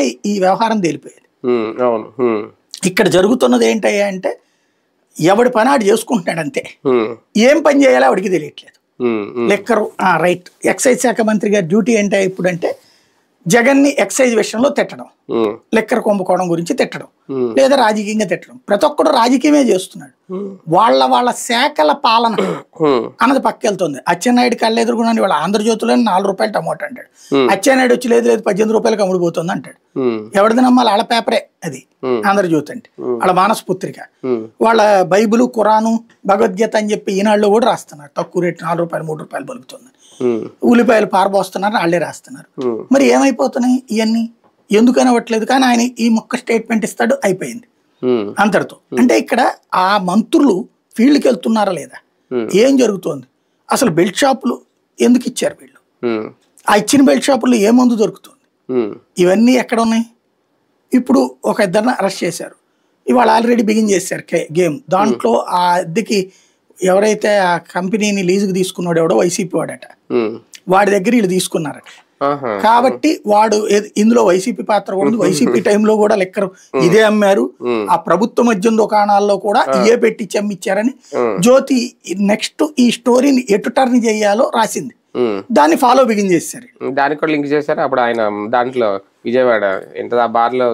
ఈ వ్యవహారం తేలిపోయేది. అవును. ఇక్కడ జరుగుతున్నది ఏంటయ్యా అంటే ఎవడి పని ఆడు చేసుకుంటున్నాడు అంతే. ఏం పని చేయాలో ఆవిడికి తెలియట్లేదు. Liquor right. ఎక్సైజ్ శాఖ మంత్రి గారి డ్యూటీ ఏంటో ఇప్పుడు అంటే జగన్ని ఎక్సైజ్ విషయంలో తిట్టడం, లెక్కర కుంభకోణం గురించి తిట్టడం, లేదా రాజకీయంగా తిట్టడం. ప్రతి ఒక్కడు రాజకీయమే చేస్తున్నాడు. వాళ్ళ శాఖల పాలన అన్నది పక్కెళ్తుంది. అచ్చెన్నాయుడు కళ్ళు ఎదుర్కొన్నాను వాళ్ళ ఆంధ్రజ్యోతిలో 4 రూపాయలు టమోటా అంటాడు. అచ్చెన్నాయుడు వచ్చి లేదు 18 రూపాయలకు అమ్ముడుపోతుంది అంటాడు. ఎవరిది నమ్మాలి? వాళ్ళ పేపరే అది ఆంధ్రజ్యోతి అంటే, వాళ్ళ మానస పుత్రిక. వాళ్ళ బైబిల్, ఖురాను, భగవద్గీత అని చెప్పి ఈనాడులో కూడా రాస్తున్నారు. తక్కువ రేటు 4 రూపాయలు 3 రూపాయలు పలుకుతుంది. ఉల్లిపాయలు పారబోస్తున్నారు, వాళ్ళే రాస్తున్నారు. మరి ఏమైపోతున్నాయి ఇవన్నీ? ఎందుకని అవ్వట్లేదు? కానీ ఆయన ఈ మొక్క స్టేట్మెంట్ ఇస్తాడు, అయిపోయింది అంతటితో. అంటే ఇక్కడ ఆ మంత్రులు ఫీల్డ్కి వెళ్తున్నారా లేదా, ఏం జరుగుతోంది, అసలు బెల్ట్ షాపులు ఎందుకు ఇచ్చారు వీళ్ళు, ఆ ఇచ్చిన బెల్ట్ షాపుల్లో ఏ మందు దొరుకుతుంది, ఇవన్నీ ఎక్కడ ఉన్నాయి? ఇప్పుడు ఒక ఇద్దరిని అరెస్ట్ చేశారు. ఇవాళ ఆల్రెడీ బిగిన్ చేశారు గేమ్. దాంట్లో ఆ అద్దెకి ఎవరైతే ఆ కంపెనీని లీజుకు తీసుకున్నాడు ఎవడో వైసీపీ వాడట, వాడి దగ్గర వీళ్ళు తీసుకున్నారట. కాబట్టి వాడు ఇందులో వైసీపీ పాత్ర కూడా. వైసీపీ టైంలో కూడా లెక్కరు ఇదే అమ్మారు. ఆ ప్రభుత్వ మద్యం దుకాణాల్లో కూడా ఇయే పెట్టి అమ్మిచ్చారని జ్యోతి నెక్స్ట్ ఈ స్టోరీని ఎటు టర్న్ చేయాలో రాసింది. దాన్ని ఫాలో బిగిన్ చేశారు. దానికి కూడా లింక్ చేశారు. అప్పుడు ఆయన దాంట్లో విజయవాడ ఎంత బార్లో